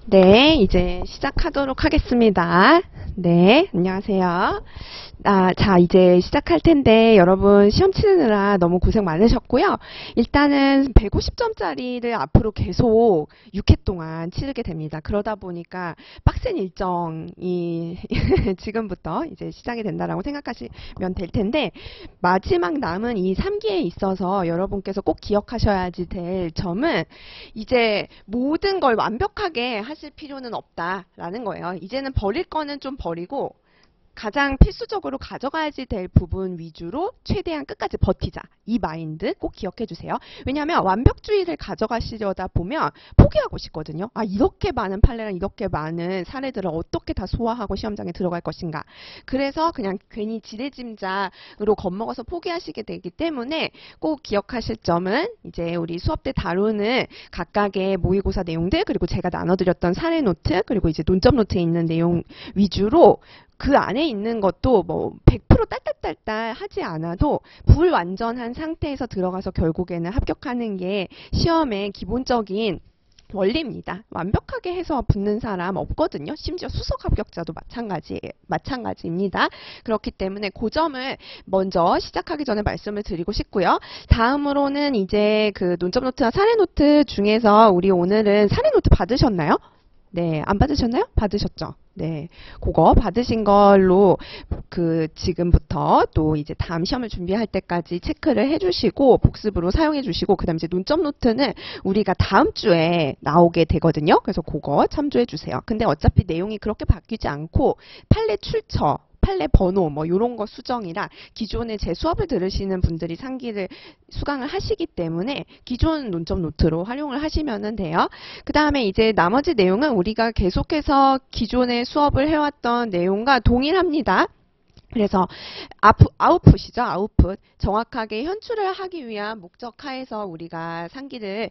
네, 이제 시작하도록 하겠습니다. 네, 안녕하세요. 자, 이제 시작할 텐데 여러분 시험 치느라 너무 고생 많으셨고요. 일단은 150점짜리를 앞으로 계속 6회 동안 치르게 됩니다. 그러다 보니까 빡센 일정이 지금부터 이제 시작이 된다라고 생각하시면 될 텐데, 마지막 남은 이 3기에 있어서 여러분께서 꼭 기억하셔야지 될 점은, 이제 모든 걸 완벽하게 하실 필요는 없다라는 거예요. 이제는 버릴 거는 좀 버리고 가장 필수적으로 가져가야지 될 부분 위주로 최대한 끝까지 버티자. 이 마인드 꼭 기억해 주세요. 왜냐하면 완벽주의를 가져가시려다 보면 포기하고 싶거든요. 이렇게 많은 판례랑 이렇게 많은 사례들을 어떻게 다 소화하고 시험장에 들어갈 것인가. 그래서 그냥 괜히 지레짐작으로 겁먹어서 포기하시게 되기 때문에 꼭 기억하실 점은, 이제 우리 수업 때 다루는 각각의 모의고사 내용들, 그리고 제가 나눠드렸던 사례 노트, 그리고 이제 논점 노트에 있는 내용 위주로 그 안에 있는 것도 뭐 100% 딸딸딸딸 하지 않아도 불완전한 상태에서 들어가서 결국에는 합격하는 게 시험의 기본적인 원리입니다. 완벽하게 해서 붙는 사람 없거든요. 심지어 수석 합격자도 마찬가지입니다. 그렇기 때문에 그 점을 먼저 시작하기 전에 말씀을 드리고 싶고요. 다음으로는 이제 그 논점 노트와 사례 노트 중에서 우리 오늘은 사례 노트 받으셨나요? 네, 안 받으셨나요? 받으셨죠? 네, 그거 받으신 걸로 지금부터 또 이제 다음 시험을 준비할 때까지 체크를 해주시고 복습으로 사용해주시고, 그 다음 이제 논점 노트는 우리가 다음 주에 나오게 되거든요. 그래서 그거 참조해주세요. 근데 어차피 내용이 그렇게 바뀌지 않고 판례 출처, 판례 번호 뭐 이런 거 수정이라, 기존에 제 수업을 들으시는 분들이 상기를 수강을 하시기 때문에 기존 논점 노트로 활용을 하시면 돼요. 그 다음에 이제 나머지 내용은 우리가 계속해서 기존에 수업을 해왔던 내용과 동일합니다. 그래서 아웃풋이죠. 아웃풋. 정확하게 현출을 하기 위한 목적 하에서 우리가 상기를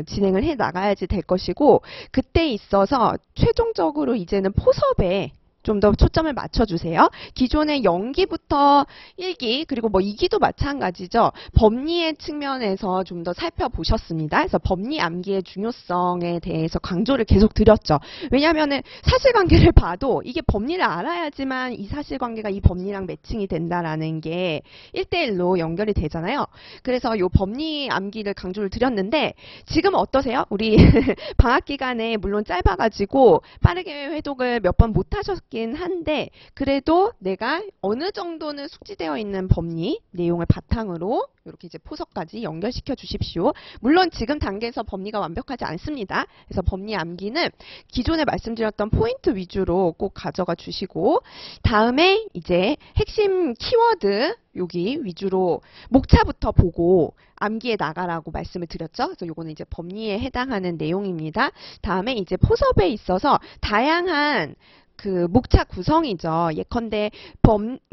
진행을 해 나가야지 될 것이고, 그때 있어서 최종적으로 이제는 포섭에 좀 더 초점을 맞춰주세요. 기존의 0기부터 1기, 그리고 뭐 2기도 마찬가지죠. 법리의 측면에서 좀 더 살펴보셨습니다. 그래서 법리 암기의 중요성에 대해서 강조를 계속 드렸죠. 왜냐하면 사실관계를 봐도 이게 법리를 알아야지만 이 사실관계가 이 법리랑 매칭이 된다라는 게 1대1로 연결이 되잖아요. 그래서 이 법리 암기를 강조를 드렸는데, 지금 어떠세요? 우리 방학 기간에 물론 짧아가지고 빠르게 회독을 몇 번 못하셨긴 한데, 그래도 내가 어느 정도는 숙지되어 있는 법리 내용을 바탕으로 이렇게 이제 포석까지 연결시켜 주십시오. 물론 지금 단계에서 법리가 완벽하지 않습니다. 그래서 법리 암기는 기존에 말씀드렸던 포인트 위주로 꼭 가져가 주시고, 다음에 이제 핵심 키워드 여기 위주로 목차부터 보고 암기해 나가라고 말씀을 드렸죠. 그래서 요거는 이제 법리에 해당하는 내용입니다. 다음에 이제 포섭에 있어서 다양한 목차 구성이죠. 예컨대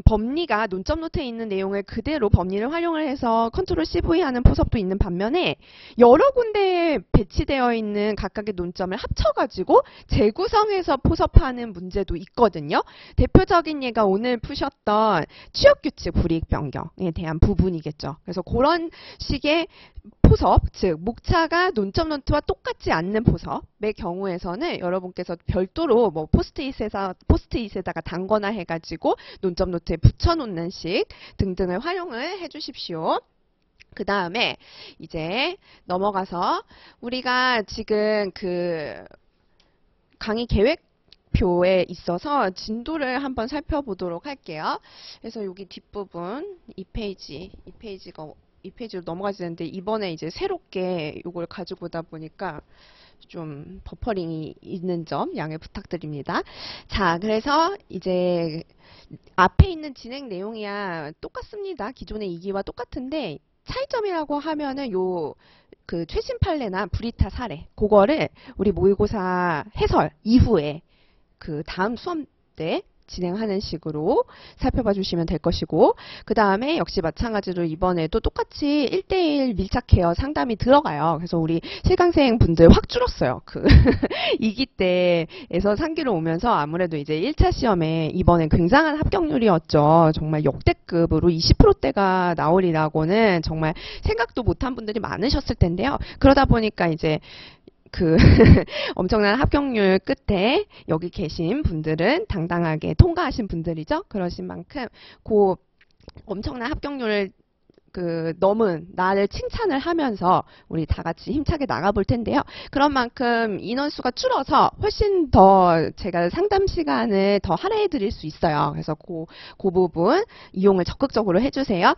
법리가 논점 노트에 있는 내용을 그대로 법리를 활용을 해서 컨트롤 CV 하는 포섭도 있는 반면에, 여러 군데에 배치되어 있는 각각의 논점을 합쳐가지고 재구성해서 포섭하는 문제도 있거든요. 대표적인 예가 오늘 푸셨던 취업규칙 불이익 변경에 대한 부분이겠죠. 그래서 그런 식의 포섭, 즉 목차가 논점 노트와 똑같지 않는 포섭의 경우에서는 여러분께서 별도로 뭐 포스트잇에다가 단거나 해가지고 논점 노트에 붙여놓는 식 등등을 활용을 해주십시오. 그 다음에 이제 넘어가서 우리가 지금 강의 계획 표에 있어서 진도를 한번 살펴보도록 할게요. 그래서 여기 뒷부분 2페이지로 넘어가야 되는데, 이번에 이제 새롭게 이걸 가지고 오다 보니까 좀 버퍼링이 있는 점 양해 부탁드립니다. 자, 그래서 이제 앞에 있는 진행 내용이야 똑같습니다. 기존의 2기와 똑같은데, 차이점이라고 하면은 최신 판례나 브리타 사례, 그거를 우리 모의고사 해설 이후에 다음 수업 때 진행하는 식으로 살펴봐 주시면 될 것이고, 그 다음에 역시 마찬가지로 이번에도 똑같이 1대1 밀착 케어 상담이 들어가요. 그래서 우리 실강생 분들 확 줄었어요. 2기 때에서 3기로 오면서 아무래도 이제 1차 시험에 이번에 굉장한 합격률이었죠. 정말 역대급으로 20%대가 나오리라고는 정말 생각도 못한 분들이 많으셨을 텐데요. 그러다 보니까 이제 그 엄청난 합격률 끝에 여기 계신 분들은 당당하게 통과하신 분들이죠. 그러신 만큼 그 엄청난 합격률을 넘은 나를 칭찬을 하면서 우리 다 같이 힘차게 나가볼 텐데요. 그런 만큼 인원수가 줄어서 훨씬 더 제가 상담 시간을 더 할애해 드릴 수 있어요. 그래서 그 부분 이용을 적극적으로 해주세요.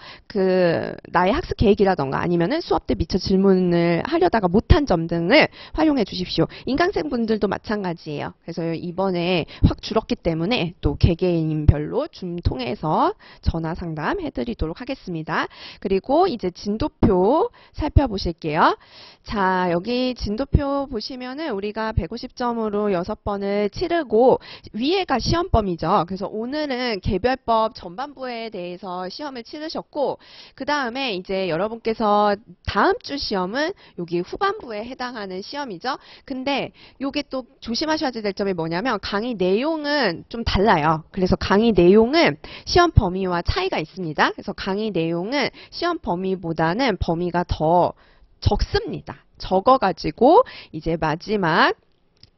나의 학습 계획이라던가 아니면은 수업 때 미처 질문을 하려다가 못한 점 등을 활용해 주십시오. 인강생 분들도 마찬가지예요. 그래서 이번에 확 줄었기 때문에 또 개개인별로 줌 통해서 전화 상담 해드리도록 하겠습니다. 그리고 이제 진도표 살펴보실게요. 자, 여기 진도표 보시면은 우리가 150점으로 6번을 치르고 위에가 시험범위죠. 그래서 오늘은 개별법 전반부에 대해서 시험을 치르셨고 그 다음에 이제 여러분께서 다음 주 시험은 여기 후반부에 해당하는 시험이죠. 근데 요게 또 조심하셔야 될 점이 뭐냐면 강의 내용은 좀 달라요. 그래서 강의 내용은 시험 범위와 차이가 있습니다. 그래서 강의 내용은 시험 범위보다는 범위가 더 적습니다. 적어가지고 이제 마지막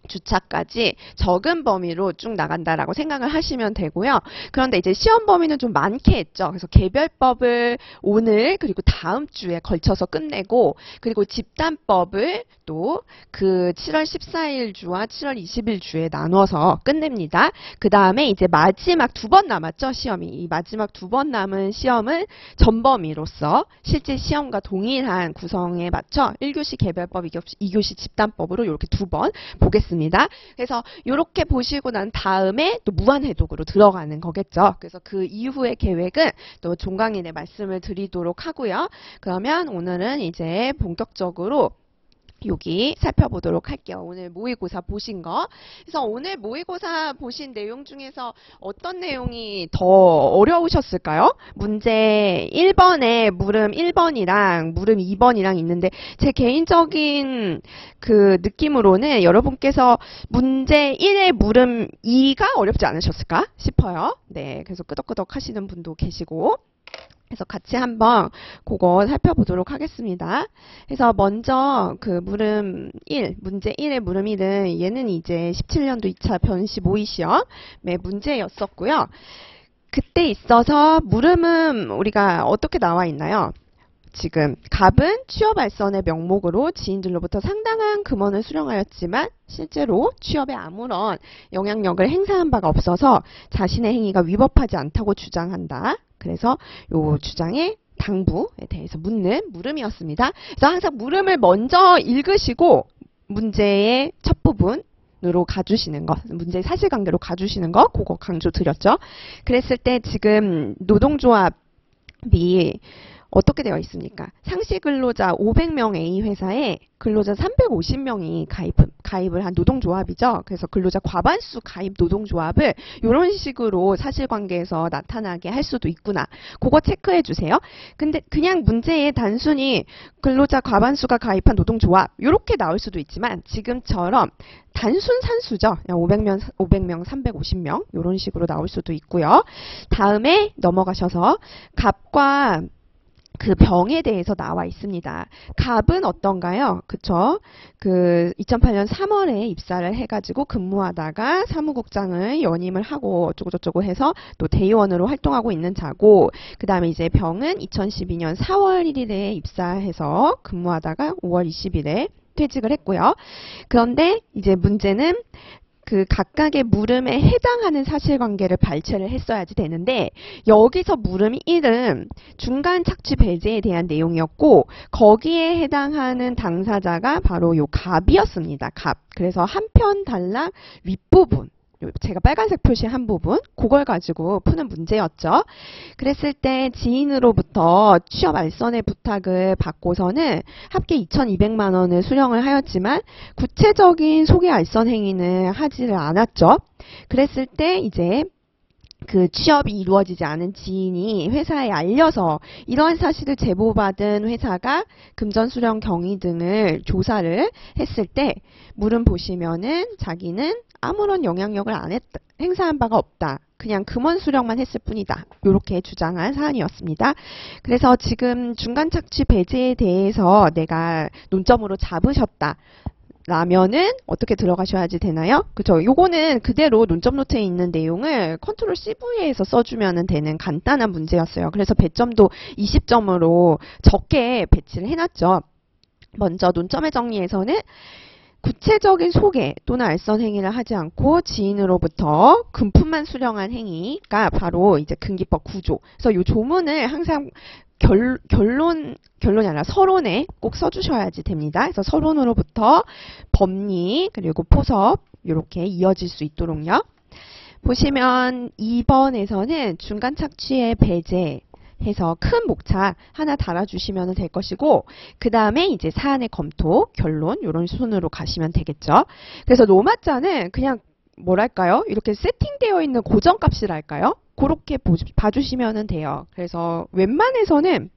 주차까지 적은 범위로 쭉 나간다라고 생각을 하시면 되고요. 그런데 이제 시험 범위는 좀 많게 했죠. 그래서 개별법을 오늘 그리고 다음 주에 걸쳐서 끝내고 그리고 집단법을 또 그 7월 14일 주와 7월 20일 주에 나눠서 끝냅니다. 그 다음에 이제 마지막 2번 남았죠. 시험이. 이 마지막 2번 남은 시험은 전범위로서 실제 시험과 동일한 구성에 맞춰 1교시 개별법, 2교시 집단법으로 이렇게 2번 보겠습니다. 그래서 이렇게 보시고 난 다음에 또 무한해독으로 들어가는 거겠죠. 그래서 그 이후의 계획은 또 종강인의 말씀을 드리도록 하고요. 그러면 오늘은 이제 본격적으로 여기 살펴보도록 할게요. 오늘 모의고사 보신 거. 그래서 오늘 모의고사 보신 내용 중에서 어떤 내용이 더 어려우셨을까요? 문제 1번에 물음 1번이랑 물음 2번이랑 있는데 제 개인적인 그 느낌으로는 여러분께서 문제 1의 물음 2가 어렵지 않으셨을까 싶어요. 네, 그래서 끄덕끄덕 하시는 분도 계시고. 그래서 같이 한번 그거 살펴보도록 하겠습니다. 그래서 먼저 그 물음 1, 문제 1의 물음 1은 얘는 이제 17년도 2차 변시 모의 시험의 문제였었고요. 그때 있어서 물음은 우리가 어떻게 나와 있나요? 지금 갑은 취업 알선의 명목으로 지인들로부터 상당한 금원을 수령하였지만 실제로 취업에 아무런 영향력을 행사한 바가 없어서 자신의 행위가 위법하지 않다고 주장한다. 그래서 이 주장의 당부에 대해서 묻는 물음이었습니다. 그래서 항상 물음을 먼저 읽으시고 문제의 첫 부분으로 가주시는 것, 문제의 사실관계로 가주시는 것, 그거 강조 드렸죠. 그랬을 때 지금 노동조합이 어떻게 되어 있습니까? 상시 근로자 500명 A 회사에 근로자 350명이 가입을 한 노동조합이죠. 그래서 근로자 과반수 가입 노동조합을 이런 식으로 사실관계에서 나타나게 할 수도 있구나. 그거 체크해 주세요. 근데 그냥 문제에 단순히 근로자 과반수가 가입한 노동조합 이렇게 나올 수도 있지만 지금처럼 단순 산수죠. 500명, 350명 이런 식으로 나올 수도 있고요. 다음에 넘어가셔서 갑과 그 병에 대해서 나와 있습니다. 갑은 어떤가요? 그쵸? 2008년 3월에 입사를 해가지고 근무하다가 사무국장을 연임을 하고 어쩌고저쩌고 해서 또 대의원으로 활동하고 있는 자고, 그 다음에 이제 병은 2012년 4월 1일에 입사해서 근무하다가 5월 20일에 퇴직을 했고요. 그런데 이제 문제는 그 각각의 물음에 해당하는 사실관계를 발췌를 했어야지 되는데 여기서 물음 1은 중간 착취 배제에 대한 내용이었고 거기에 해당하는 당사자가 바로 요 갑이었습니다. 갑. 그래서 한 편 단락 윗부분 제가 빨간색 표시한 부분 그걸 가지고 푸는 문제였죠. 그랬을 때 지인으로부터 취업 알선의 부탁을 받고서는 합계 2,200만 원을 수령을 하였지만 구체적인 소개 알선 행위는 하지를 않았죠. 그랬을 때 이제 그 취업이 이루어지지 않은 지인이 회사에 알려서 이러한 사실을 제보받은 회사가 금전 수령 경위 등을 조사를 했을 때 물음 보시면은 자기는 아무런 영향력을 행사한 바가 없다. 그냥 금원 수령만 했을 뿐이다. 이렇게 주장한 사안이었습니다. 그래서 지금 중간 착취 배제에 대해서 내가 논점으로 잡으셨다. 나면은 어떻게 들어가셔야지 되나요? 그죠? 요거는 그대로 논점 노트에 있는 내용을 컨트롤 CV에서 써주면 되는 간단한 문제였어요. 그래서 배점도 20점으로 적게 배치를 해놨죠. 먼저 논점의 정리에서는 구체적인 소개 또는 알선 행위를 하지 않고 지인으로부터 금품만 수령한 행위가 바로 이제 금기법 구조. 그래서 이 조문을 항상 결론이 아니라 서론에 꼭 써주셔야지 됩니다. 그래서 서론으로부터 법리 그리고 포섭 이렇게 이어질 수 있도록요. 보시면 2번에서는 중간 착취의 배제 해서 큰 목차 하나 달아주시면 될 것이고 그 다음에 이제 사안의 검토, 결론 이런 순으로 가시면 되겠죠. 그래서 로마자는 그냥 뭐랄까요? 이렇게 세팅되어 있는 고정값이랄까요? 그렇게 봐주시면 돼요. 그래서 웬만해서는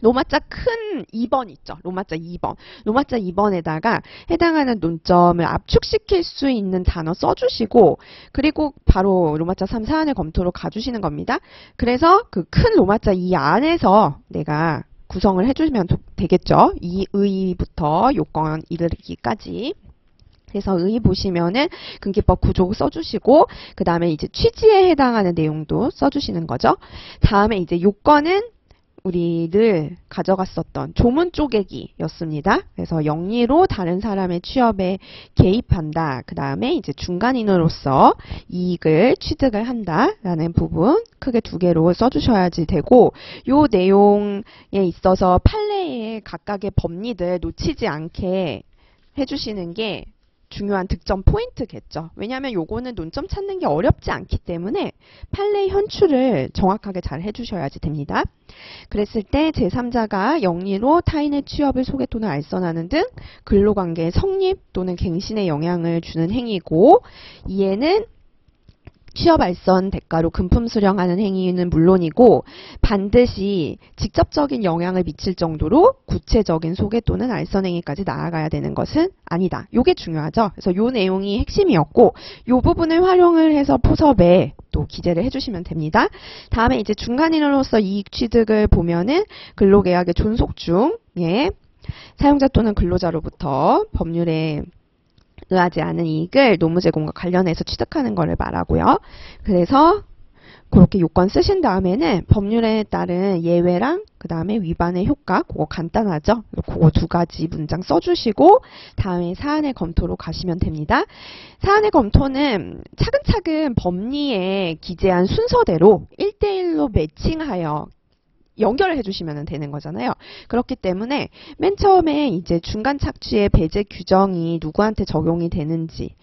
로마자 큰 2번 있죠. 로마자 2번. 로마자 2번에다가 해당하는 논점을 압축시킬 수 있는 단어 써주시고 그리고 바로 로마자 3 사안의 검토로 가주시는 겁니다. 그래서 그 큰 로마자 2 안에서 내가 구성을 해주시면 되겠죠. 이 의부터 요건 이르기까지. 그래서 의 보시면은 금기법 구조 써주시고 그 다음에 이제 취지에 해당하는 내용도 써주시는 거죠. 다음에 이제 요건은 우리 늘 가져갔었던 조문 쪼개기였습니다. 그래서 영리로 다른 사람의 취업에 개입한다. 그 다음에 이제 중간인으로서 이익을 취득을 한다라는 부분 크게 두 개로 써주셔야지 되고 요 내용에 있어서 판례의 각각의 법리들 놓치지 않게 해주시는 게 중요한 득점 포인트겠죠. 왜냐하면 요거는 논점 찾는 게 어렵지 않기 때문에 판례 현출을 정확하게 잘 해주셔야지 됩니다. 그랬을 때 제3자가 영리로 타인의 취업을 소개 또는 알선하는 등 근로관계의 성립 또는 갱신에 영향을 주는 행위고 이에는 취업 알선 대가로 금품 수령하는 행위는 물론이고 반드시 직접적인 영향을 미칠 정도로 구체적인 소개 또는 알선 행위까지 나아가야 되는 것은 아니다. 요게 중요하죠. 그래서 요 내용이 핵심이었고 요 부분을 활용을 해서 포섭에 또 기재를 해주시면 됩니다. 다음에 이제 중간인으로서 이익 취득을 보면은 근로계약의 존속 중에 사용자 또는 근로자로부터 법률에 의하지 않은 이익을 노무 제공과 관련해서 취득하는 것을 말하고요. 그래서 그렇게 요건 쓰신 다음에는 법률에 따른 예외랑 그 다음에 위반의 효과 그거 간단하죠. 그거 두 가지 문장 써주시고 다음에 사안의 검토로 가시면 됩니다. 사안의 검토는 차근차근 법리에 기재한 순서대로 1대1로 매칭하여 연결을 해주시면 되는 거잖아요. 그렇기 때문에 맨 처음에 이제 중간 착취의 배제 규정이 누구한테 적용이 되는지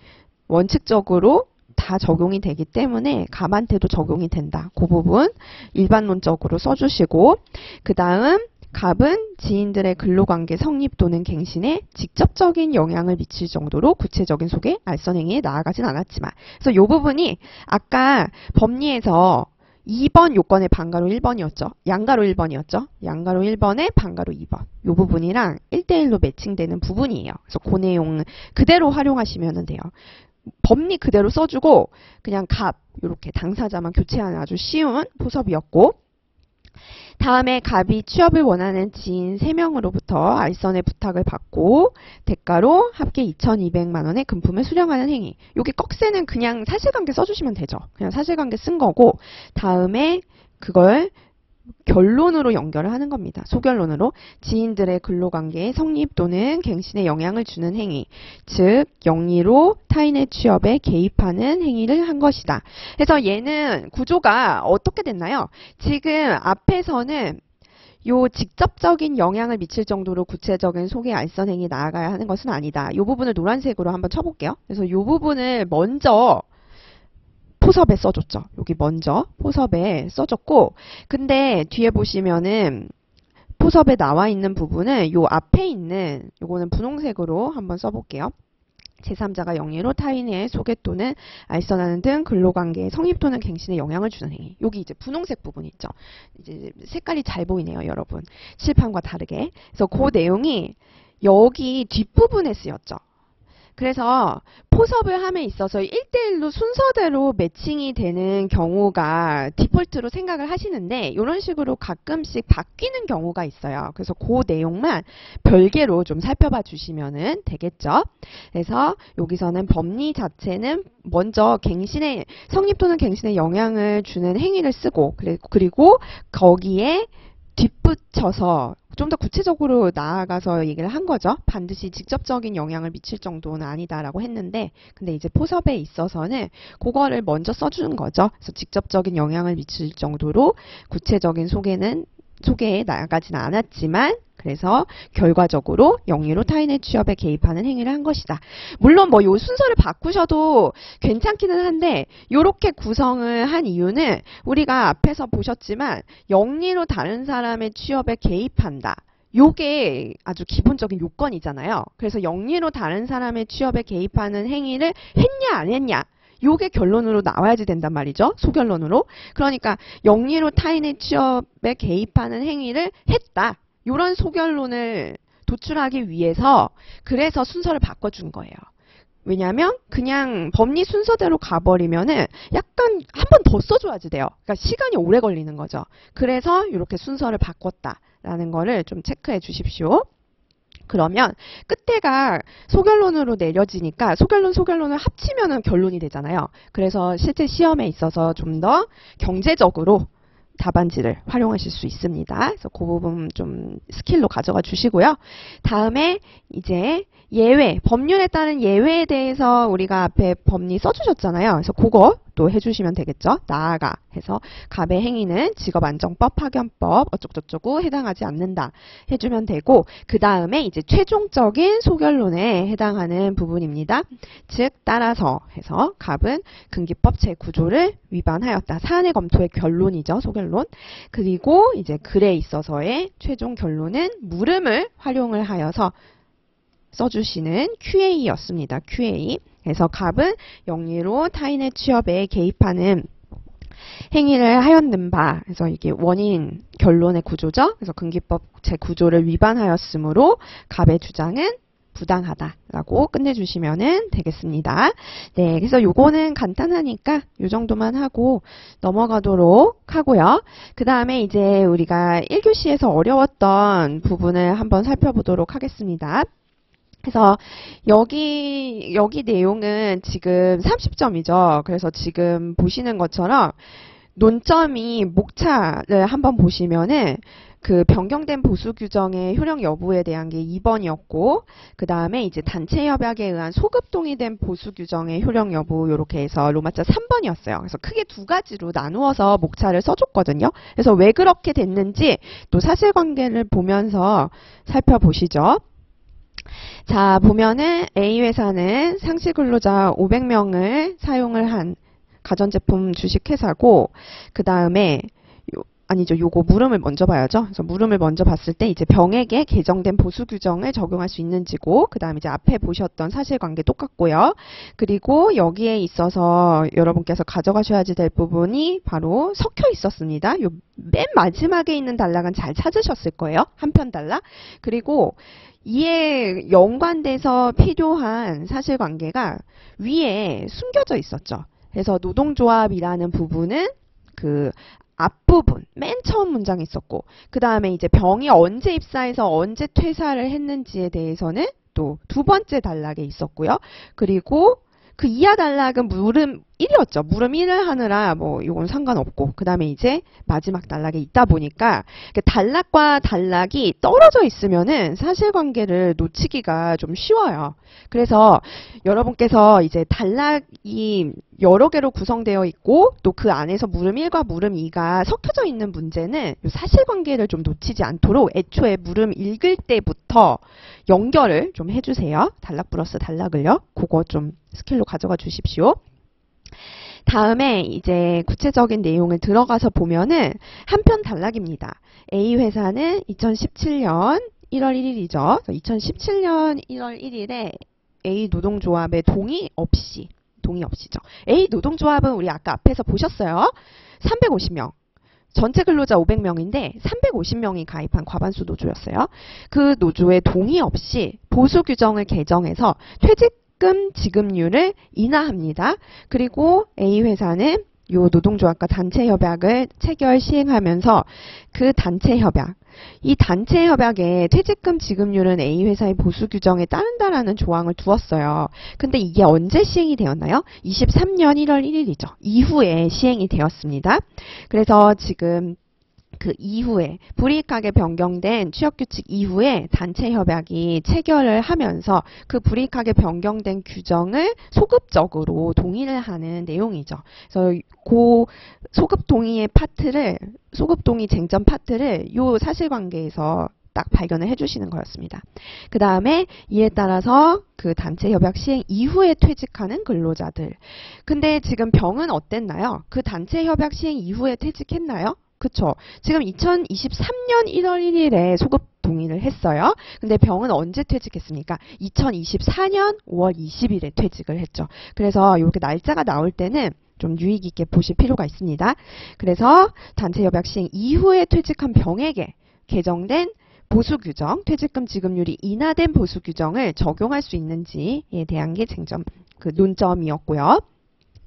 원칙적으로 다 적용이 되기 때문에 갑한테도 적용이 된다. 그 부분 일반론적으로 써주시고 그 다음 갑은 지인들의 근로관계 성립 또는 갱신에 직접적인 영향을 미칠 정도로 구체적인 소개, 알선행위에 나아가진 않았지만 그래서 이 부분이 아까 법리에서 2번 요건의 반가로 1번이었죠. 양가로 1번이었죠. 양가로 1번에 반가로 2번. 요 부분이랑 1대1로 매칭되는 부분이에요. 그래서 그 내용 그대로 활용하시면 돼요. 법리 그대로 써주고 그냥 갑 이렇게 당사자만 교체하는 아주 쉬운 포섭이었고 다음에 갑이 취업을 원하는 지인 3명으로부터 알선의 부탁을 받고 대가로 합계 2,200만 원의 금품을 수령하는 행위. 여기 꺽쇠는 그냥 사실관계 써주시면 되죠. 그냥 사실관계 쓴 거고 다음에 그걸 결론으로 연결을 하는 겁니다. 소결론으로 지인들의 근로관계의 성립 또는 갱신에 영향을 주는 행위, 즉 영리로 타인의 취업에 개입하는 행위를 한 것이다. 그래서 얘는 구조가 어떻게 됐나요? 지금 앞에서는 요 직접적인 영향을 미칠 정도로 구체적인 소개 알선 행위 나아가야 하는 것은 아니다. 이 부분을 노란색으로 한번 쳐볼게요. 그래서 이 부분을 먼저 포섭에 써줬죠. 여기 먼저 포섭에 써줬고 근데 뒤에 보시면은 포섭에 나와 있는 부분은 요 앞에 있는 요거는 분홍색으로 한번 써볼게요. 제3자가 영리로 타인의 소개 또는 알선하는 등 근로관계의 성립 또는 갱신에 영향을 주는 행위. 여기 이제 분홍색 부분 있죠. 이제 색깔이 잘 보이네요, 여러분. 칠판과 다르게. 그래서 그 내용이 여기 뒷부분에 쓰였죠. 그래서 포섭을 함에 있어서 1대1로 순서대로 매칭이 되는 경우가 디폴트로 생각을 하시는데 이런 식으로 가끔씩 바뀌는 경우가 있어요. 그래서 그 내용만 별개로 좀 살펴봐 주시면 되겠죠. 그래서 여기서는 법리 자체는 먼저 갱신의 성립 또는 갱신에 영향을 주는 행위를 쓰고 그리고 거기에 뒷붙여서 좀 더 구체적으로 나아가서 얘기를 한 거죠. 반드시 직접적인 영향을 미칠 정도는 아니다라고 했는데 근데 이제 포섭에 있어서는 그거를 먼저 써주는 거죠. 그래서 직접적인 영향을 미칠 정도로 구체적인 소개에 나아가진 않았지만 그래서 결과적으로 영리로 타인의 취업에 개입하는 행위를 한 것이다. 물론 뭐 요 순서를 바꾸셔도 괜찮기는 한데 요렇게 구성을 한 이유는 우리가 앞에서 보셨지만 영리로 다른 사람의 취업에 개입한다. 요게 아주 기본적인 요건이잖아요. 그래서 영리로 다른 사람의 취업에 개입하는 행위를 했냐 안 했냐. 요게 결론으로 나와야지 된단 말이죠. 소결론으로. 그러니까 영리로 타인의 취업에 개입하는 행위를 했다. 요런 소결론을 도출하기 위해서 그래서 순서를 바꿔준 거예요. 왜냐하면 그냥 법리 순서대로 가버리면은 약간 한 번 더 써줘야지 돼요. 그러니까 시간이 오래 걸리는 거죠. 그래서 이렇게 순서를 바꿨다라는 거를 좀 체크해 주십시오. 그러면 끝에가 소결론으로 내려지니까 소결론을 합치면은 결론이 되잖아요. 그래서 실제 시험에 있어서 좀 더 경제적으로 답안지를 활용하실 수 있습니다. 그래서 그 부분 좀 스킬로 가져가 주시고요. 다음에 이제 예외, 법률에 따른 예외에 대해서 우리가 앞에 법리 써주셨잖아요. 그래서 그거 또 해주시면 되겠죠. 나아가 해서 갑의 행위는 직업안정법, 파견법 어쩌고저쩌고 해당하지 않는다 해주면 되고 그 다음에 이제 최종적인 소결론에 해당하는 부분입니다. 즉 따라서 해서 갑은 금기법 제9조를 위반하였다. 사안의 검토의 결론이죠. 소결론. 그리고 이제 글에 있어서의 최종 결론은 물음을 활용을 하여서 써주시는 QA였습니다. QA. 그래서 갑은 영리로 타인의 취업에 개입하는 행위를 하였는 바. 그래서 이게 원인 결론의 구조죠. 그래서 금기법 제9조를 위반하였으므로 갑의 주장은 부당하다라고 끝내주시면 되겠습니다. 네, 그래서 요거는 간단하니까 요 정도만 하고 넘어가도록 하고요. 그 다음에 이제 우리가 1교시에서 어려웠던 부분을 한번 살펴보도록 하겠습니다. 그래서 여기 내용은 지금 30점이죠. 그래서 지금 보시는 것처럼 논점이 목차를 한번 보시면은 그 변경된 보수 규정의 효력 여부에 대한 게 2번이었고 그 다음에 이제 단체 협약에 의한 소급 동의된 보수 규정의 효력 여부 요렇게 해서 로마자 3번이었어요. 그래서 크게 두 가지로 나누어서 목차를 써줬거든요. 그래서 왜 그렇게 됐는지 또 사실관계를 보면서 살펴보시죠. 자, 보면은 A회사는 상시 근로자 500명을 사용을 한 가전제품 주식회사고 그 다음에 아니죠. 요거 물음을 먼저 봐야죠. 그래서 물음을 먼저 봤을 때 이제 병에게 개정된 보수 규정을 적용할 수 있는지고 그 다음에 이제 앞에 보셨던 사실관계 똑같고요. 그리고 여기에 있어서 여러분께서 가져가셔야지 될 부분이 바로 섞여 있었습니다. 요 맨 마지막에 있는 단락은 잘 찾으셨을 거예요. 한편 단락. 그리고 이에 연관돼서 필요한 사실관계가 위에 숨겨져 있었죠. 그래서 노동조합이라는 부분은 그 앞부분, 맨 처음 문장에 있었고 그 다음에 이제 병이 언제 입사해서 언제 퇴사를 했는지에 대해서는 또 두 번째 단락에 있었고요. 그리고 그 이하 단락은 물음 1이었죠. 물음 1을 하느라 뭐 이건 상관없고 그 다음에 이제 마지막 단락에 있다 보니까 단락과 단락이 떨어져 있으면은 사실관계를 놓치기가 좀 쉬워요. 그래서 여러분께서 이제 단락이 여러 개로 구성되어 있고 또 그 안에서 물음 1과 물음 2가 섞여져 있는 문제는 사실관계를 좀 놓치지 않도록 애초에 물음 읽을 때부터 연결을 좀 해주세요. 단락 플러스 단락을요. 그거 좀 스킬로 가져가 주십시오. 다음에 이제 구체적인 내용을 들어가서 보면은 한편 단락입니다. A회사는 2017년 1월 1일이죠. 2017년 1월 1일에 A 노동조합의 동의 없이죠. A 노동조합은 우리 아까 앞에서 보셨어요. 350명. 전체 근로자 500명인데 350명이 가입한 과반수 노조였어요. 그 노조의 동의 없이 보수 규정을 개정해서 퇴직금 퇴직금 지급률을 인하합니다. 그리고 A회사는 요 노동조합과 단체 협약을 체결 시행하면서 그 단체 협약, 이 단체 협약에 퇴직금 지급률은 A회사의 보수 규정에 따른다라는 조항을 두었어요. 근데 이게 언제 시행이 되었나요? 23년 1월 1일이죠. 이후에 시행이 되었습니다. 그래서 지금 그 이후에 불이익하게 변경된 취업규칙 이후에 단체 협약이 체결을 하면서 그 불이익하게 변경된 규정을 소급적으로 동의를 하는 내용이죠. 그래서 그 소급 동의의 파트를, 소급 동의 쟁점 파트를 요 사실관계에서 딱 발견을 해주시는 거였습니다. 그 다음에 이에 따라서 그 단체 협약 시행 이후에 퇴직하는 근로자들. 근데 지금 병은 어땠나요? 그 단체 협약 시행 이후에 퇴직했나요? 그쵸. 지금 2023년 1월 1일에 소급 동의를 했어요. 근데 병은 언제 퇴직했습니까? 2024년 5월 20일에 퇴직을 했죠. 그래서 이렇게 날짜가 나올 때는 좀 유의 깊게 보실 필요가 있습니다. 그래서 단체 협약 시행 이후에 퇴직한 병에게 개정된 보수 규정, 퇴직금 지급률이 인하된 보수 규정을 적용할 수 있는지에 대한 게 쟁점, 그 논점이었고요.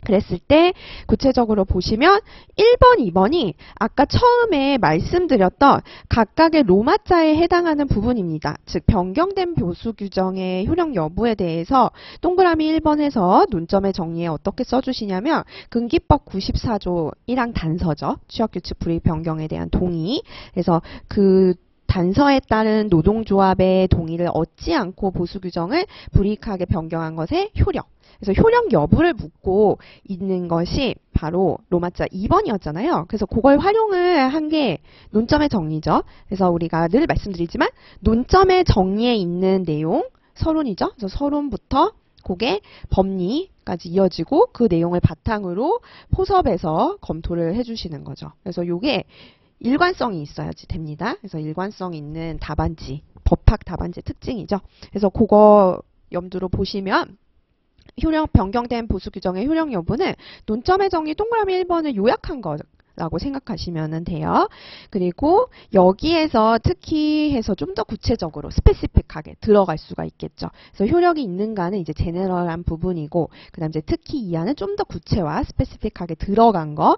그랬을 때 구체적으로 보시면 1번, 2번이 아까 처음에 말씀드렸던 각각의 로마자에 해당하는 부분입니다. 즉 변경된 보수 규정의 효력 여부에 대해서 동그라미 1번에서 논점의 정리에 어떻게 써주시냐면 근기법 94조 1항 단서죠. 취업규칙 불이익 변경에 대한 동의. 그래서 그 단서에 따른 노동조합의 동의를 얻지 않고 보수 규정을 불이익하게 변경한 것의 효력. 그래서 효력 여부를 묻고 있는 것이 바로 로마자 2번이었잖아요. 그래서 그걸 활용을 한 게 논점의 정리죠. 그래서 우리가 늘 말씀드리지만 논점의 정리에 있는 내용, 서론이죠. 그래서 서론부터 그게 법리까지 이어지고 그 내용을 바탕으로 포섭에서 검토를 해주시는 거죠. 그래서 이게 일관성이 있어야지 됩니다. 그래서 일관성 있는 답안지, 법학 답안지 특징이죠. 그래서 그거 염두로 보시면 효력 변경된 보수 규정의 효력 여부는 논점의 정리 동그라미 1번을 요약한 거라고 생각하시면 돼요. 그리고 여기에서 특히 해서 좀 더 구체적으로 스페시픽하게 들어갈 수가 있겠죠. 그래서 효력이 있는가는 이제 제너럴한 부분이고, 그 다음 이제 특히 이하는 좀 더 구체화 스페시픽하게 들어간 거,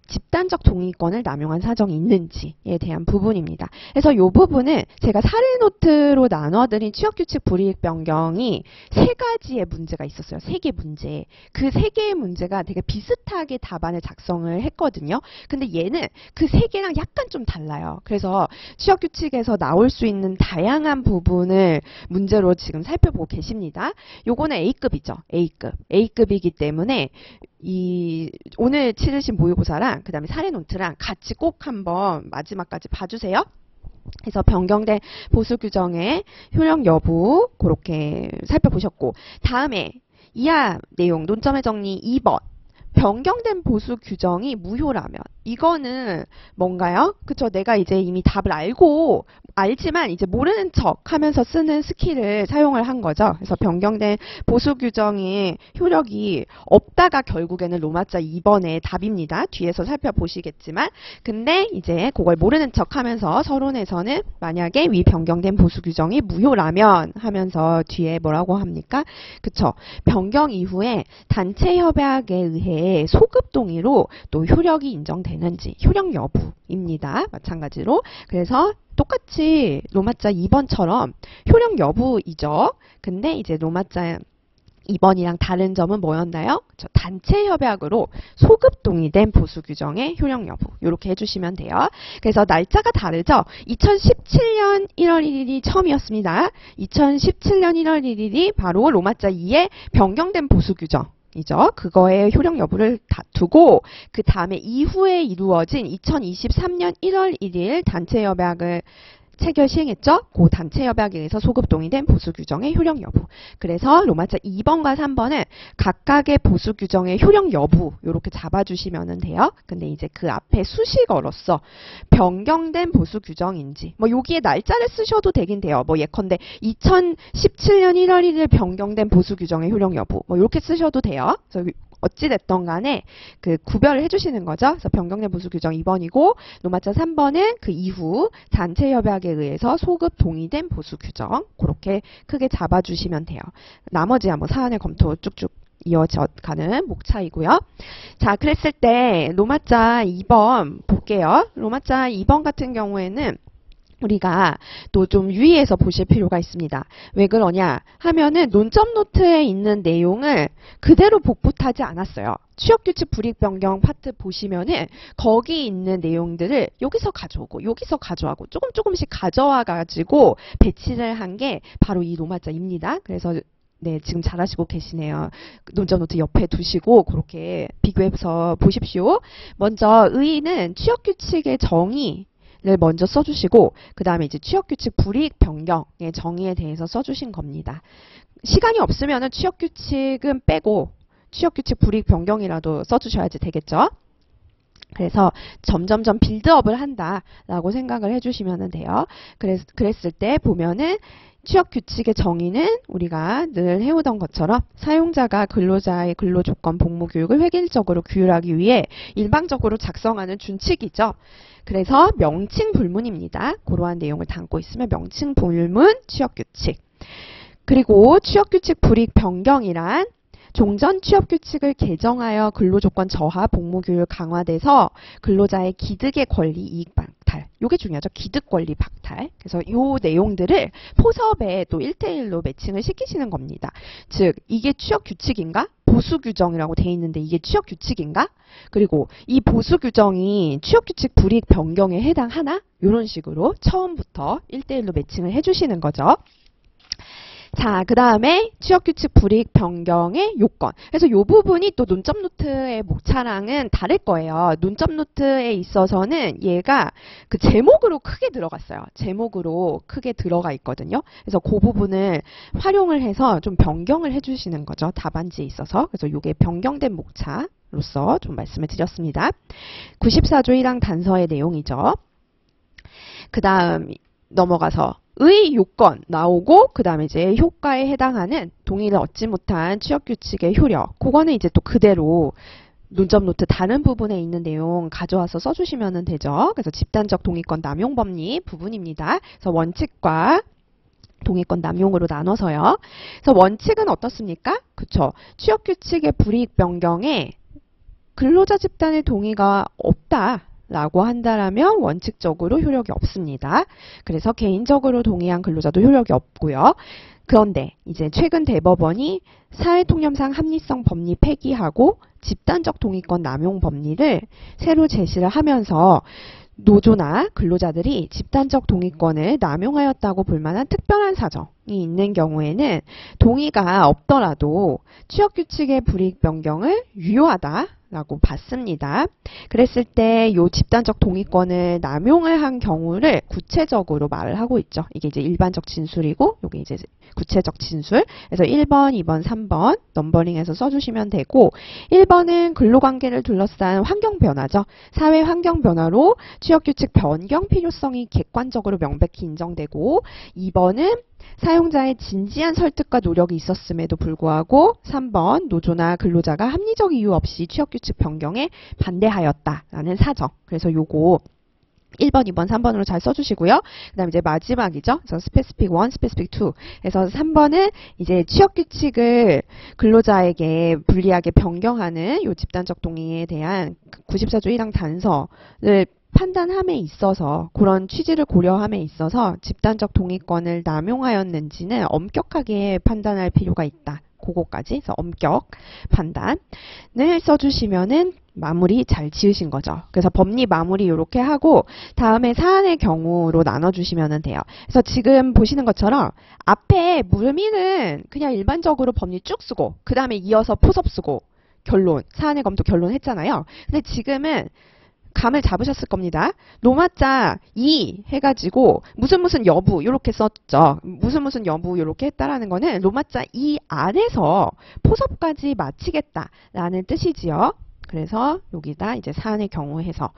집단적 동의권을 남용한 사정이 있는지에 대한 부분입니다. 그래서 이 부분은 제가 사례 노트로 나눠드린 취업규칙 불이익 변경이 3가지의 문제가 있었어요. 3개 문제. 그 3개의 문제가 되게 비슷하게 답안을 작성을 했거든요. 근데 얘는 그 3개랑 약간 좀 달라요. 그래서 취업규칙에서 나올 수 있는 다양한 부분을 문제로 지금 살펴보고 계십니다. 요거는 A급이죠. A급. A급이기 때문에 오늘 치르신 모의고사랑 그 다음에 사례 노트랑 같이 꼭 한번 마지막까지 봐주세요. 그래서 변경된 보수 규정의 효력 여부 그렇게 살펴보셨고, 다음에 이하 내용 논점의 정리 2번. 변경된 보수 규정이 무효라면 이거는 뭔가요? 그쵸? 내가 이제 이미 답을 알지만 이제 모르는 척 하면서 쓰는 스킬을 사용을 한 거죠. 그래서 변경된 보수 규정의 효력이 없다가 결국에는 로마자 2번의 답입니다. 뒤에서 살펴보시겠지만, 근데 이제 그걸 모르는 척 하면서 서론에서는 만약에 위 변경된 보수 규정이 무효라면 하면서 뒤에 뭐라고 합니까? 그쵸? 변경 이후에 단체 협약에 의해 소급 동의로 또 효력이 인정되는지, 효력 여부입니다. 마찬가지로. 그래서 똑같이 로마자 2번처럼 효력 여부이죠. 근데 이제 로마자 2번이랑 다른 점은 뭐였나요? 단체 협약으로 소급 동의된 보수 규정의 효력 여부. 이렇게 해주시면 돼요. 그래서 날짜가 다르죠? 2017년 1월 1일이 처음이었습니다. 2017년 1월 1일이 바로 로마자 2의 변경된 보수 규정. 이죠. 그거의 효력 여부를 다투고, 그 다음에 이후에 이루어진 2023년 1월 1일 단체 협약을 체결 시행했죠. 그 단체 협약에 의해서 소급 동의된 보수 규정의 효력 여부. 그래서 로마자 2번과 3번은 각각의 보수 규정의 효력 여부 이렇게 잡아주시면 돼요. 근데 이제 그 앞에 수식어로서 변경된 보수 규정인지, 뭐 여기에 날짜를 쓰셔도 되긴 돼요. 뭐 예컨대 2017년 1월 1일 변경된 보수 규정의 효력 여부, 뭐 이렇게 쓰셔도 돼요. 그래서 어찌됐던 간에 그 구별을 해주시는 거죠. 그래서 변경 내 보수 규정 2번이고 노마자 3번은 그 이후 단체 협약에 의해서 소급 동의된 보수 규정 그렇게 크게 잡아주시면 돼요. 나머지야 뭐 사안의 검토 쭉쭉 이어져 가는 목차이고요. 자, 그랬을 때 로마자 2번 볼게요. 로마자 2번 같은 경우에는 우리가 또 좀 유의해서 보실 필요가 있습니다. 왜 그러냐 하면은 논점 노트에 있는 내용을 그대로 복붙하지 않았어요. 취업규칙 불이익 변경 파트 보시면은 거기 있는 내용들을 여기서 가져오고 여기서 가져가고 조금씩 가져와 가지고 배치를 한 게 바로 이 로마자입니다. 그래서 네, 지금 잘하시고 계시네요. 논점 노트 옆에 두시고 그렇게 비교해서 보십시오. 먼저 의의는 취업규칙의 정의 를 먼저 써주시고 그 다음에 이제 취업규칙 불이익 변경의 정의에 대해서 써주신 겁니다. 시간이 없으면은 취업규칙은 빼고 취업규칙 불이익 변경이라도 써주셔야지 되겠죠. 그래서 점점점 빌드업을 한다라고 생각을 해주시면 돼요. 그랬을 때 보면은 취업규칙의 정의는 우리가 늘 해오던 것처럼 사용자가 근로자의 근로조건 복무교육을 획일적으로 규율하기 위해 일방적으로 작성하는 준칙이죠. 그래서 명칭 불문입니다. 그러한 내용을 담고 있으면 명칭 불문 취업규칙. 그리고 취업규칙 불이익 변경이란 종전 취업규칙을 개정하여 근로조건 저하 복무교육 강화돼서 근로자의 기득의 권리 이익 박탈. 이게 중요하죠. 기득 권리 박탈. 그래서 이 내용들을 포섭에 또 1대1로 매칭을 시키시는 겁니다. 즉 이게 취업규칙인가? 보수규정이라고 돼 있는데 이게 취업규칙인가? 그리고 이 보수규정이 취업규칙 불이익 변경에 해당하나? 이런 식으로 처음부터 1대1로 매칭을 해주시는 거죠. 자, 그 다음에 취업규칙 불이익 변경의 요건. 그래서 이 부분이 또 논점 노트의 목차랑은 다를 거예요. 논점 노트에 있어서는 얘가 그 제목으로 크게 들어갔어요. 제목으로 크게 들어가 있거든요. 그래서 그 부분을 활용을 해서 좀 변경을 해주시는 거죠. 답안지에 있어서. 그래서 이게 변경된 목차로서 좀 말씀을 드렸습니다. 94조 1항 단서의 내용이죠. 그 다음 넘어가서 의 요건 나오고 그 다음에 이제 효과에 해당하는 동의를 얻지 못한 취업규칙의 효력 그거는 이제 또 그대로 논점 노트 다른 부분에 있는 내용 가져와서 써주시면 되죠. 그래서 집단적 동의권 남용 법리 부분입니다. 그래서 원칙과 동의권 남용으로 나눠서요. 그래서 원칙은 어떻습니까? 그쵸. 취업규칙의 불이익 변경에 근로자 집단의 동의가 없다. 라고 한다라면 원칙적으로 효력이 없습니다. 그래서 개인적으로 동의한 근로자도 효력이 없고요. 그런데 이제 최근 대법원이 사회통념상 합리성 법리 폐기하고 집단적 동의권 남용 법리를 새로 제시를 하면서 노조나 근로자들이 집단적 동의권을 남용하였다고 볼 만한 특별한 사정이 있는 경우에는 동의가 없더라도 취업규칙의 불이익 변경을 유효하다. 라고 봤습니다. 그랬을 때 이 집단적 동의권을 남용을 한 경우를 구체적으로 말을 하고 있죠. 이게 이제 일반적 진술이고 이게 이제 구체적 진술. 그래서 1번, 2번, 3번 넘버링해서 써주시면 되고 1번은 근로관계를 둘러싼 환경 변화죠. 사회 환경 변화로 취업규칙 변경 필요성이 객관적으로 명백히 인정되고 2번은 사용자의 진지한 설득과 노력이 있었음에도 불구하고 3번 노조나 근로자가 합리적 이유 없이 취업규칙 변경에 반대하였다라는 사정. 그래서 요거 1번, 2번, 3번으로 잘 써주시고요. 그 다음에 이제 마지막이죠. 그래서 스페시픽 1, 스페시픽 2. 그래서 3번은 이제 취업규칙을 근로자에게 불리하게 변경하는 요 집단적 동의에 대한 94조 1항 단서를 판단함에 있어서 그런 취지를 고려함에 있어서 집단적 동의권을 남용하였는지는 엄격하게 판단할 필요가 있다. 그거까지 그래서 엄격 판단을 써주시면은 마무리 잘 지으신 거죠. 그래서 법리 마무리 이렇게 하고 다음에 사안의 경우로 나눠주시면 돼요. 그래서 지금 보시는 것처럼 앞에 물미는 그냥 일반적으로 법리 쭉 쓰고 그 다음에 이어서 포섭 쓰고 결론, 사안의 검토 결론 했잖아요. 근데 지금은 감을 잡으셨을 겁니다. 노마자 2 해가지고 무슨 여부 이렇게 썼죠. 무슨 여부 이렇게 했다라는 거는 노마자 2 안에서 포섭까지 마치겠다라는 뜻이지요. 그래서 여기다 이제 사안의 경우 해서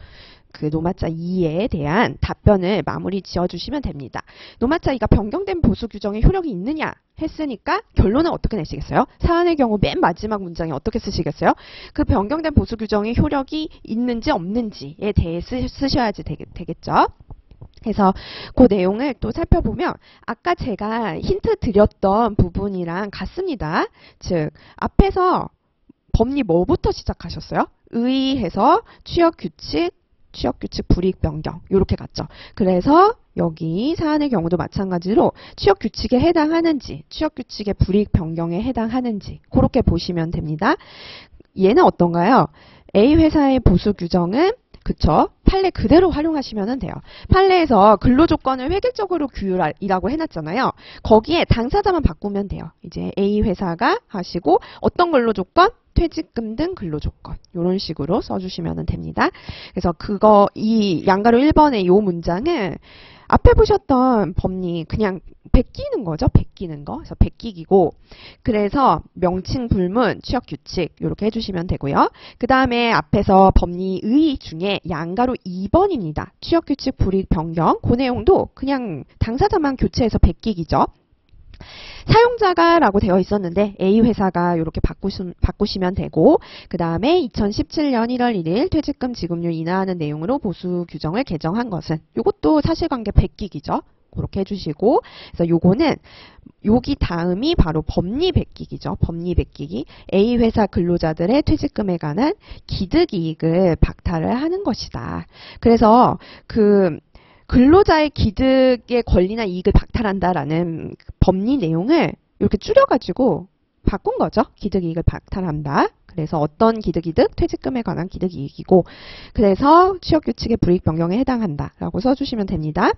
그 노마자 2에 대한 답변을 마무리 지어주시면 됩니다. 노마자 2가 변경된 보수 규정의 효력이 있느냐 했으니까 결론은 어떻게 내시겠어요? 사안의 경우 맨 마지막 문장에 어떻게 쓰시겠어요? 그 변경된 보수 규정의 효력이 있는지 없는지에 대해 쓰셔야지 되겠죠? 그래서 그 내용을 또 살펴보면 아까 제가 힌트 드렸던 부분이랑 같습니다. 즉 앞에서 법리 뭐부터 시작하셨어요? 의의해서 취역규칙 불이익 변경 이렇게 갔죠. 그래서 여기 사안의 경우도 마찬가지로 취역규칙에 해당하는지 취역규칙의 불이익 변경에 해당하는지 그렇게 보시면 됩니다. 얘는 어떤가요? A 회사의 보수 규정은 그쵸? 판례 그대로 활용하시면 돼요. 판례에서 근로조건을 획일적으로 규율이라고 해놨잖아요. 거기에 당사자만 바꾸면 돼요. 이제 A 회사가 하시고 어떤 근로조건? 퇴직금 등 근로조건 이런 식으로 써주시면 됩니다. 그래서 이 양가로 1번의 이 문장은 앞에 보셨던 법리 그냥 베끼는 거죠. 베끼는 거. 그래서 베끼기고 그래서 명칭 불문 취역규칙 이렇게 해주시면 되고요. 그 다음에 앞에서 법리의 중에 양가로 2번입니다. 취역규칙 불이익 변경 그 내용도 그냥 당사자만 교체해서 베끼기죠. 사용자가 라고 되어 있었는데 A 회사가 이렇게 바꾸시면 되고 그 다음에 2017년 1월 1일 퇴직금 지급률 인하하는 내용으로 보수 규정을 개정한 것은 이것도 사실관계 베끼기죠. 그렇게 해주시고 그래서 요거는 여기 다음이 바로 법리 베끼기죠. 법리 베끼기. A 회사 근로자들의 퇴직금에 관한 기득이익을 박탈을 하는 것이다. 그래서 근로자의 기득의 권리나 이익을 박탈한다라는 법리 내용을 이렇게 줄여가지고 바꾼 거죠. 기득이익을 박탈한다. 그래서 어떤 기득이득? 퇴직금에 관한 기득이익이고 그래서 취역규칙의 불이익 변경에 해당한다라고 써주시면 됩니다.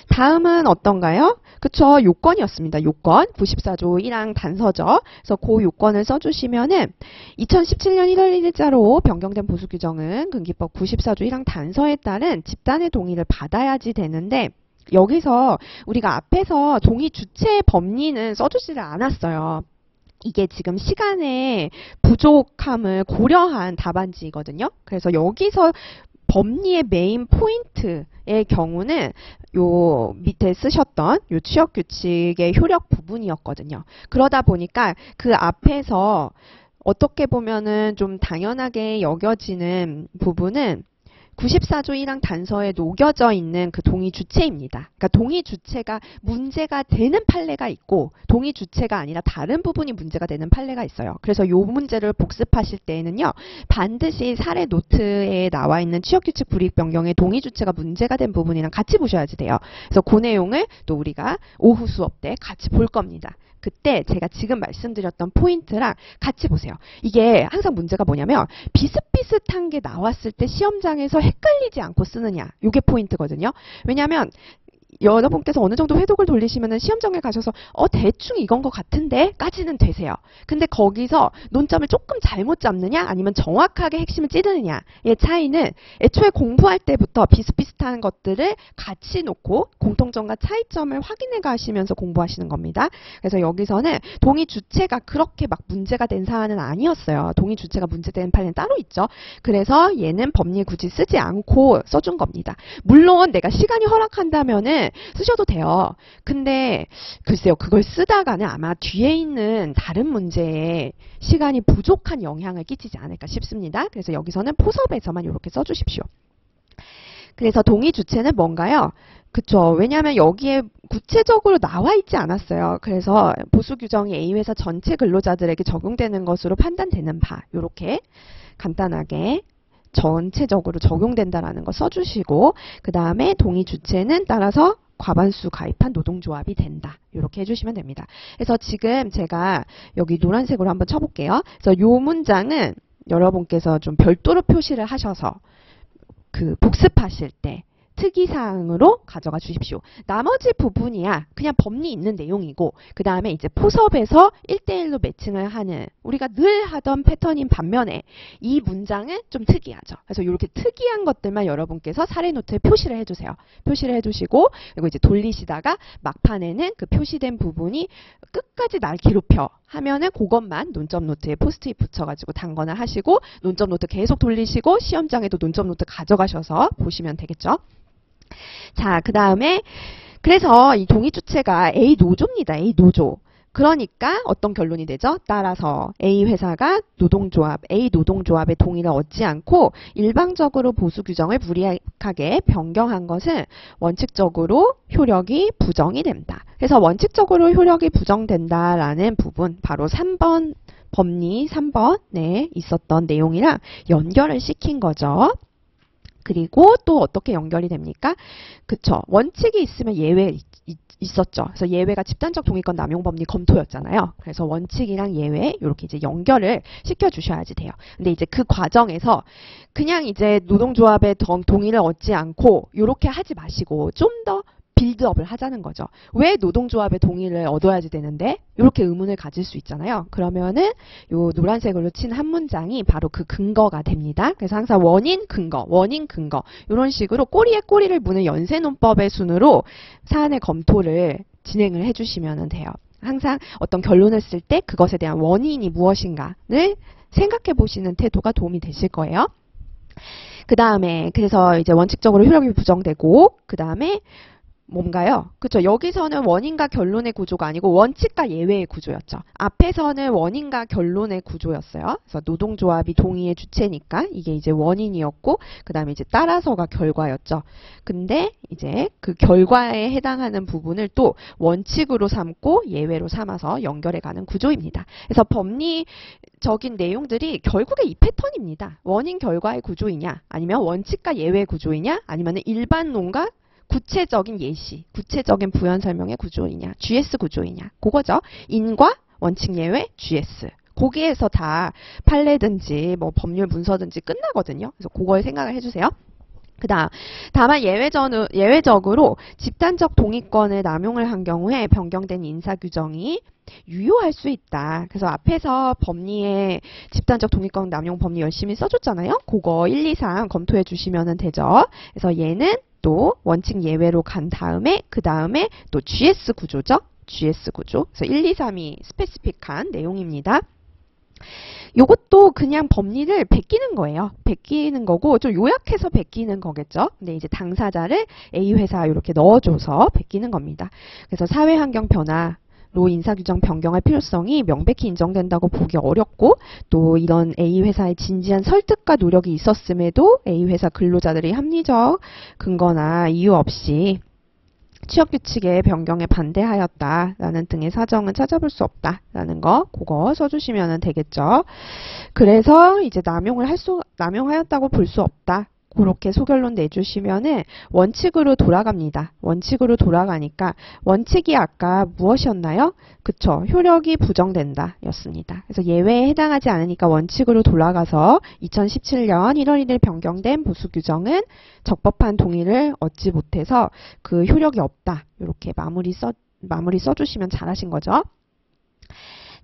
다음은 어떤가요? 그쵸. 요건이었습니다. 요건. 94조 1항 단서죠. 그래서 그 요건을 써주시면은 2017년 1월 1일자로 변경된 보수규정은 금기법 94조 1항 단서에 따른 집단의 동의를 받아야지 되는데 여기서 우리가 앞에서 동의 주체의 법리는 써주지를 않았어요. 이게 지금 시간의 부족함을 고려한 답안지거든요. 그래서 여기서 법리의 메인 포인트의 경우는 요 밑에 쓰셨던 요 취역규칙의 효력 부분이었거든요. 그러다 보니까 그 앞에서 어떻게 보면은 좀 당연하게 여겨지는 부분은 94조 1항 단서에 녹여져 있는 그 동의 주체입니다. 그러니까 동의 주체가 문제가 되는 판례가 있고 동의 주체가 아니라 다른 부분이 문제가 되는 판례가 있어요. 그래서 이 문제를 복습하실 때에는요. 반드시 사례 노트에 나와 있는 취역규칙 불이익 변경의 동의 주체가 문제가 된 부분이랑 같이 보셔야지 돼요. 그래서 그 내용을 또 우리가 오후 수업 때 같이 볼 겁니다. 그때 제가 지금 말씀드렸던 포인트랑 같이 보세요. 이게 항상 문제가 뭐냐면 비슷비슷한 게 나왔을 때 시험장에서 헷갈리지 않고 쓰느냐. 이게 포인트거든요. 왜냐하면 여러분께서 어느 정도 회독을 돌리시면은 시험장에 가셔서 대충 이건 것 같은데 까지는 되세요. 근데 거기서 논점을 조금 잘못 잡느냐 아니면 정확하게 핵심을 찌르느냐의 차이는 애초에 공부할 때부터 비슷비슷한 것들을 같이 놓고 공통점과 차이점을 확인해 가시면서 공부하시는 겁니다. 그래서 여기서는 동의 주체가 그렇게 막 문제가 된 사안은 아니었어요. 동의 주체가 문제된 판례는 따로 있죠. 그래서 얘는 법리 굳이 쓰지 않고 써준 겁니다. 물론 내가 시간이 허락한다면은 쓰셔도 돼요. 근데 글쎄요. 그걸 쓰다가는 아마 뒤에 있는 다른 문제에 시간이 부족한 영향을 끼치지 않을까 싶습니다. 그래서 여기서는 포섭에서만 이렇게 써주십시오. 그래서 동의 주체는 뭔가요? 그쵸. 왜냐하면 여기에 구체적으로 나와 있지 않았어요. 그래서 보수 규정이 A 회사 전체 근로자들에게 적용되는 것으로 판단되는 바 이렇게 간단하게 전체적으로 적용된다라는 거 써주시고 그 다음에 동의 주체는 따라서 과반수 가입한 노동조합이 된다. 이렇게 해주시면 됩니다. 그래서 지금 제가 여기 노란색으로 한번 쳐볼게요. 그래서 이 문장은 여러분께서 좀 별도로 표시를 하셔서 복습하실 때 특이사항으로 가져가 주십시오. 나머지 부분이야 그냥 법리 있는 내용이고 그 다음에 이제 포섭에서 1대1로 매칭을 하는 우리가 늘 하던 패턴인 반면에 이 문장은 좀 특이하죠. 그래서 이렇게 특이한 것들만 여러분께서 사례 노트에 표시를 해주세요. 표시를 해주시고 그리고 이제 돌리시다가 막판에는 그 표시된 부분이 끝까지 날 괴롭혀 하면은 그것만 논점 노트에 포스트잇 붙여가지고 단거나 하시고 논점 노트 계속 돌리시고 시험장에도 논점 노트 가져가셔서 보시면 되겠죠. 자, 그 다음에 그래서 이 동의 주체가 A 노조입니다. A 노조. 그러니까 어떤 결론이 되죠? 따라서 A 회사가 A 노동조합의 동의를 얻지 않고 일방적으로 보수 규정을 무리하게 변경한 것은 원칙적으로 효력이 부정이 된다. 그래서 원칙적으로 효력이 부정된다라는 부분, 바로 3번 법리 3번에 있었던 내용이랑 연결을 시킨 거죠. 그리고 또 어떻게 연결이 됩니까? 그쵸. 원칙이 있으면 예외 있었죠. 그래서 예외가 집단적 동의권 남용 법리 검토였잖아요. 그래서 원칙이랑 예외 이렇게 이제 연결을 시켜 주셔야지 돼요. 근데 이제 그 과정에서 그냥 이제 노동조합의 동의를 얻지 않고 이렇게 하지 마시고 좀 더 빌드업을 하자는 거죠. 왜 노동조합의 동의를 얻어야지 되는데? 이렇게 의문을 가질 수 있잖아요. 그러면은 요 노란색으로 친 한 문장이 바로 그 근거가 됩니다. 그래서 항상 원인, 근거 이런 식으로 꼬리에 꼬리를 무는 연쇄논법의 순으로 사안의 검토를 진행을 해주시면 돼요. 항상 어떤 결론을 쓸 때 그것에 대한 원인이 무엇인가를 생각해 보시는 태도가 도움이 되실 거예요. 그 다음에 그래서 이제 원칙적으로 효력이 부정되고 그 다음에 뭔가요? 그쵸. 여기서는 원인과 결론의 구조가 아니고 원칙과 예외의 구조였죠. 앞에서는 원인과 결론의 구조였어요. 그래서 노동조합이 동의의 주체니까 이게 이제 원인이었고 그 다음에 이제 따라서가 결과였죠. 근데 이제 그 결과에 해당하는 부분을 또 원칙으로 삼고 예외로 삼아서 연결해가는 구조입니다. 그래서 법리적인 내용들이 결국에 이 패턴입니다. 원인 결과의 구조이냐 아니면 원칙과 예외의 구조이냐 아니면 일반론과 구체적인 예시, 구체적인 부연 설명의 구조이냐, GS 구조이냐, 그거죠. 인과 원칙 예외, GS. 거기에서 다 판례든지 뭐 법률 문서든지 끝나거든요. 그래서 그걸 생각을 해주세요. 다만 예외적으로 집단적 동의권을 남용을 한 경우에 변경된 인사규정이 유효할 수 있다. 그래서 앞에서 법리에 집단적 동의권 남용 법리 열심히 써줬잖아요. 그거 1, 2, 3 검토해 주시면 되죠. 그래서 얘는 또 원칙 예외로 간 다음에 그 다음에 또 GS 구조죠. GS 구조. 그래서 1, 2, 3이 스페시픽한 내용입니다. 요것도 그냥 법리를 베끼는 거예요. 베끼는 거고 좀 요약해서 베끼는 거겠죠. 근데 이제 당사자를 A 회사 이렇게 넣어줘서 베끼는 겁니다. 그래서 사회환경 변화 로 인사규정 변경할 필요성이 명백히 인정된다고 보기 어렵고 또 이런 A 회사의 진지한 설득과 노력이 있었음에도 A 회사 근로자들이 합리적 근거나 이유 없이 취업규칙의 변경에 반대하였다라는 등의 사정은 찾아볼 수 없다라는 거 그거 써주시면 되겠죠. 그래서 이제 남용하였다고 볼 수 없다. 그렇게 소결론 내주시면은 원칙으로 돌아갑니다. 원칙으로 돌아가니까 원칙이 아까 무엇이었나요? 그쵸. 효력이 부정된다 였습니다. 그래서 예외에 해당하지 않으니까 원칙으로 돌아가서 2017년 1월 1일 변경된 보수규정은 적법한 동의를 얻지 못해서 그 효력이 없다. 이렇게 마무리 써주시면 잘하신 거죠.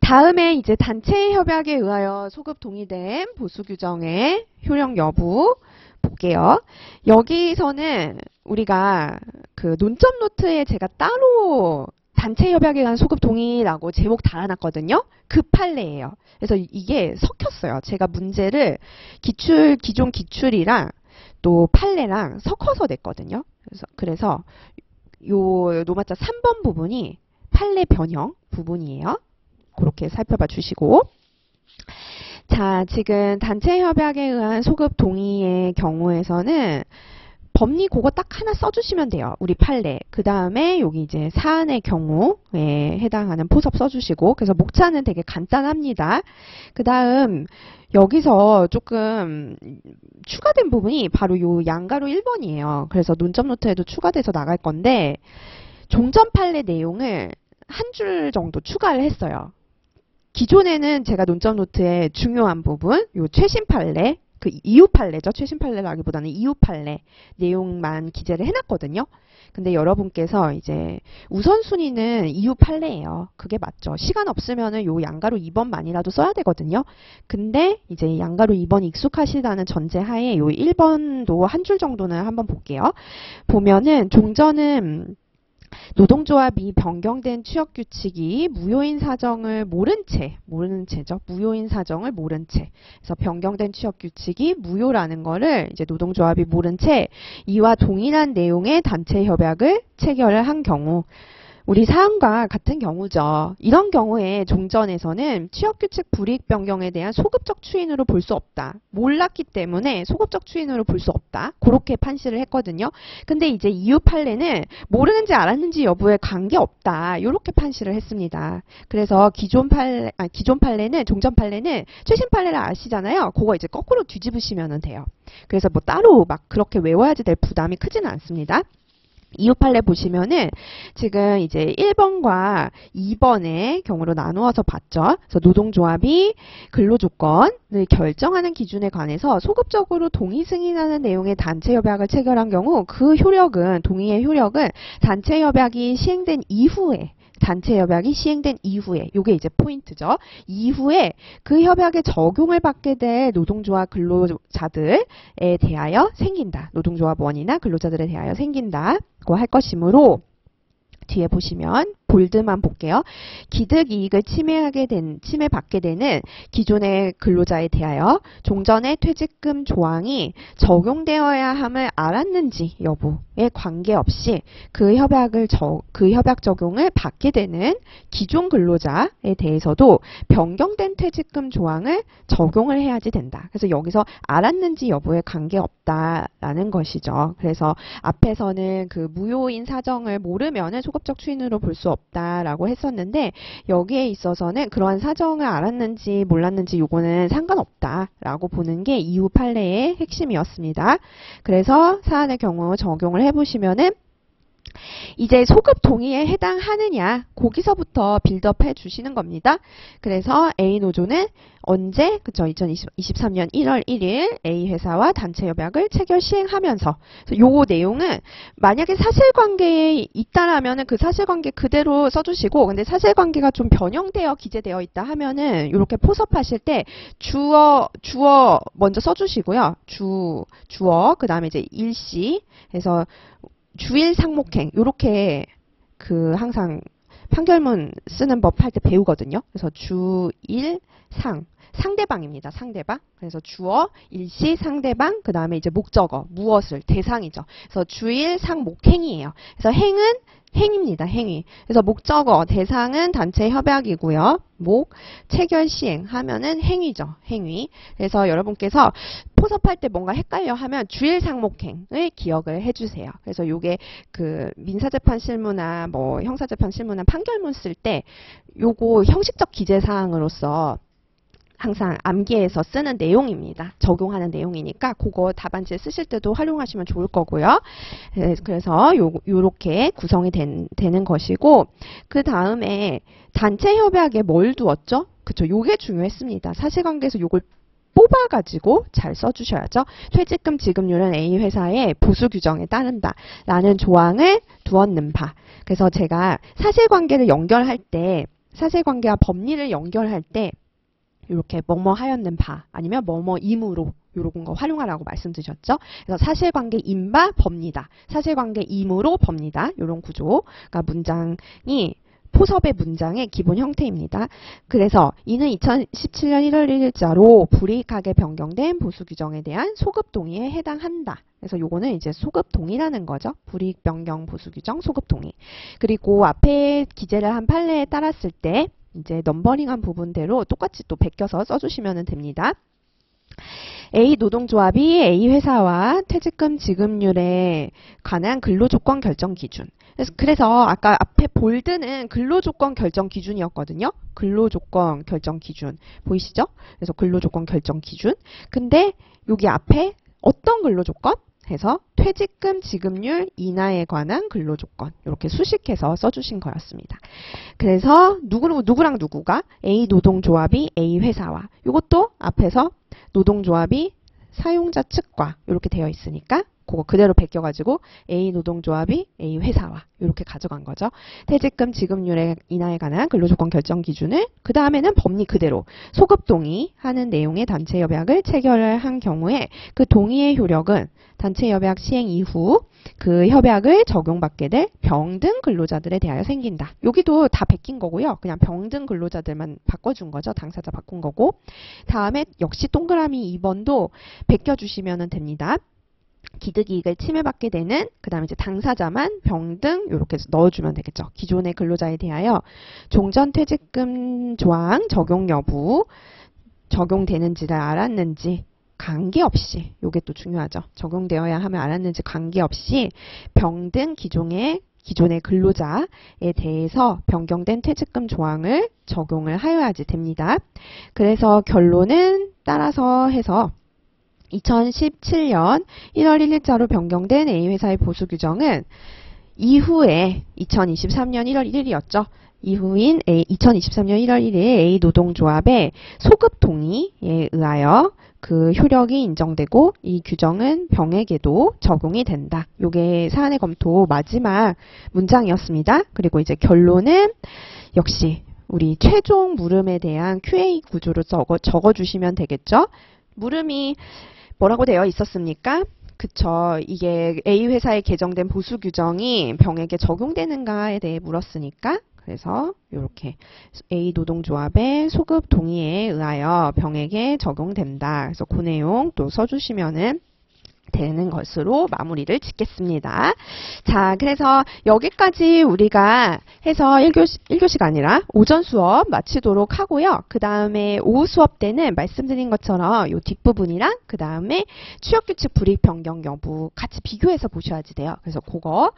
다음에 이제 단체 협약에 의하여 소급 동의된 보수규정의 효력 여부 볼게요. 여기서는 우리가 그 논점 노트에 제가 따로 단체 협약에 관한 소급 동의라고 제목 달아놨거든요. 그 판례예요. 그래서 이게 섞였어요. 제가 문제를 기존 기출이랑 또 판례랑 섞어서 냈거든요. 그래서 요 노마자 3번 부분이 판례 변형 부분이에요. 그렇게 살펴봐 주시고. 자, 지금 단체 협약에 의한 소급 동의의 경우에서는 법리 그거 딱 하나 써주시면 돼요. 우리 판례. 그 다음에 여기 이제 사안의 경우에 해당하는 포섭 써주시고. 그래서 목차는 되게 간단합니다. 그 다음 여기서 조금 추가된 부분이 바로 요 양가로 1번이에요. 그래서 논점 노트에도 추가돼서 나갈 건데 종전 판례 내용을 한 줄 정도 추가를 했어요. 기존에는 제가 논점 노트에 중요한 부분, 요 최신 판례, 그 이후 판례죠. 최신 판례라기보다는 이후 판례 내용만 기재를 해놨거든요. 근데 여러분께서 이제 우선순위는 이후 판례예요. 그게 맞죠. 시간 없으면은 요 양가로 2번만이라도 써야 되거든요. 근데 이제 양가로 2번이 익숙하시다는 전제하에 요 1번도 한 줄 정도는 한번 볼게요. 보면은 종전은 노동조합이 변경된 취업규칙이 무효인 사정을 모르는 채죠. 무효인 사정을 모른 채. 그래서 변경된 취업규칙이 무효라는 거를 이제 노동조합이 모른 채 이와 동일한 내용의 단체 협약을 체결을 한 경우, 우리 사항과 같은 경우죠. 이런 경우에 종전에서는 취업규칙 불이익 변경에 대한 소급적 추인으로 볼 수 없다. 몰랐기 때문에 소급적 추인으로 볼 수 없다. 그렇게 판시를 했거든요. 근데 이제 이후 판례는 모르는지 알았는지 여부에 관계없다. 이렇게 판시를 했습니다. 그래서 기존 판례는, 종전 판례는 최신 판례를 아시잖아요. 그거 이제 거꾸로 뒤집으시면 돼요. 그래서 뭐 따로 막 그렇게 외워야지 될 부담이 크지는 않습니다. 이후 판례 보시면은 지금 이제 1번과 2번의 경우로 나누어서 봤죠. 그래서 노동조합이 근로조건을 결정하는 기준에 관해서 소급적으로 동의 승인하는 내용의 단체협약을 체결한 경우 그 효력은, 동의의 효력은 단체협약이 시행된 이후에, 단체협약이 시행된 이후에, 요게 이제 포인트죠. 이후에 그 협약에 적용을 받게 될 노동조합 근로자들에 대하여 생긴다. 노동조합원이나 근로자들에 대하여 생긴다. 고 할 것이므로 뒤에 보시면 볼드만 볼게요. 기득이익을 침해받게 되는 기존의 근로자에 대하여 종전의 퇴직금 조항이 적용되어야 함을 알았는지 여부에 관계없이 그 협약 적용을 받게 되는 기존 근로자에 대해서도 변경된 퇴직금 조항을 적용을 해야지 된다. 그래서 여기서 알았는지 여부에 관계없다라는 것이죠. 그래서 앞에서는 그 무효인 사정을 모르면은 소급적 추인으로 볼 수 없다라고 했었는데, 여기에 있어서는 그러한 사정을 알았는지 몰랐는지 요거는 상관없다라고 보는 게 이후 판례의 핵심이었습니다. 그래서 사안의 경우 적용을 해보시면은 이제 소급 동의에 해당하느냐, 거기서부터 빌드업 해 주시는 겁니다. 그래서 A 노조는 언제, 그쵸, 2023년 1월 1일 A 회사와 단체 협약을 체결 시행하면서, 요 내용은 만약에 사실관계에 있다라면은 그 사실관계 그대로 써주시고, 근데 사실관계가 좀 변형되어 기재되어 있다 하면은 이렇게 포섭하실 때 주어 먼저 써주시고요. 주어, 그 다음에 이제 일시 해서 주일 상목행, 요렇게 항상 판결문 쓰는 법 할 때 배우거든요. 그래서 주일 상대방입니다. 상대방. 그래서 주어, 일시, 상대방, 그 다음에 이제 목적어, 무엇을, 대상이죠. 그래서 주일 상목행이에요. 그래서 행입니다. 행위. 그래서 목적어, 대상은 단체 협약이고요. 체결 시행 하면은 행위죠. 행위. 그래서 여러분께서 포섭할 때 뭔가 헷갈려 하면 주일 상목행을 기억을 해주세요. 그래서 요게 민사재판 실무나 뭐 형사재판 실무나 판결문 쓸 때 요거 형식적 기재 사항으로서 항상 암기해서 쓰는 내용입니다. 적용하는 내용이니까 그거 답안지에 쓰실 때도 활용하시면 좋을 거고요. 그래서 요렇게 구성이 되는 것이고, 그 다음에 단체 협약에 뭘 두었죠? 그쵸, 요게 중요했습니다. 사실관계에서 요걸 뽑아가지고 잘 써주셔야죠. 퇴직금 지급률은 A 회사의 보수 규정에 따른다 라는 조항을 두었는 바. 그래서 제가 사실관계를 연결할 때, 사실관계와 법리를 연결할 때 이렇게 뭐뭐 하였는 바 아니면 뭐뭐임으로 요런 거 활용하라고 말씀드렸죠. 그래서 사실관계인 바 법리다. 사실관계임으로 법리다. 요런 구조가 문장이 포섭의 문장의 기본 형태입니다. 그래서 이는 2017년 1월 1일자로 불이익하게 변경된 보수 규정에 대한 소급 동의에 해당한다. 그래서 요거는 이제 소급 동의라는 거죠. 불이익 변경 보수 규정 소급 동의. 그리고 앞에 기재를 한 판례에 따랐을 때 이제 넘버링한 부분대로 똑같이 또 베껴서 써주시면 됩니다. A 노동조합이 A 회사와 퇴직금 지급률에 관한 근로조건 결정 기준. 그래서 아까 앞에 볼드는 근로조건 결정 기준이었거든요. 근로조건 결정 기준 보이시죠? 그래서 근로조건 결정 기준. 근데 여기 앞에 어떤 근로조건? 해서 퇴직금 지급률 인하에 관한 근로조건 이렇게 수식해서 써주신 거였습니다. 그래서 누구랑 누구가 A 노동조합이 A 회사와 이것도 앞에서 노동조합이 사용자 측과 이렇게 되어 있으니까 그거 그대로 베껴가지고 A 노동조합이 A 회사와 이렇게 가져간 거죠. 퇴직금 지급률 인하에 관한 근로조건 결정 기준을 그 다음에는 법리 그대로 소급 동의하는 내용의 단체 협약을 체결한 경우에 그 동의의 효력은 단체 협약 시행 이후 그 협약을 적용받게 될 병등 근로자들에 대하여 생긴다. 여기도 다 베낀 거고요. 그냥 병등 근로자들만 바꿔준 거죠. 당사자 바꾼 거고. 다음에 역시 동그라미 2번도 베껴주시면 됩니다. 기득이익을 침해받게 되는 그 다음에 이제 당사자만 병등 이렇게 넣어주면 되겠죠. 기존의 근로자에 대하여 종전퇴직금 조항 적용 여부 적용되는지를 알았는지 관계없이 요게 또 중요하죠. 적용되어야 하면 알았는지 관계없이 병등 기존의 근로자에 대해서 변경된 퇴직금 조항을 적용을 하여야지 됩니다. 그래서 결론은 따라서 해서 2017년 1월 1일자로 변경된 A회사의 보수 규정은 이후에 2023년 1월 1일이었죠. 이후인 2023년 1월 1일 A 노동조합의 소급 동의에 의하여 그 효력이 인정되고 이 규정은 병에게도 적용이 된다. 요게 사안의 검토 마지막 문장이었습니다. 그리고 이제 결론은 역시 우리 최종 물음에 대한 QA 구조로 적어주시면 되겠죠. 물음이 뭐라고 되어 있었습니까? 그쵸. 이게 A회사에 개정된 보수 규정이 병에게 적용되는가에 대해 물었으니까 그래서 이렇게 A 노동조합의 소급 동의에 의하여 병에게 적용된다. 그래서 그 내용 또 써주시면은 되는 것으로 마무리를 짓겠습니다. 자, 그래서 여기까지 우리가 해서 1교시가 아니라 오전 수업 마치도록 하고요. 그 다음에 오후 수업 때는 말씀드린 것처럼 이 뒷부분이랑 그 다음에 취업규칙 불이익 변경 여부 같이 비교해서 보셔야지 돼요. 그래서 그거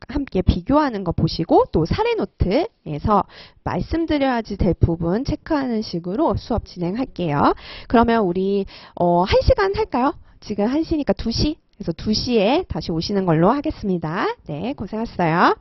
함께 비교하는 거 보시고 또 사례 노트에서 말씀드려야지 될 부분 체크하는 식으로 수업 진행할게요. 그러면 우리 1시간 할까요? 지금 1시니까 2시. 그래서 2시에 다시 오시는 걸로 하겠습니다. 네, 고생하셨어요.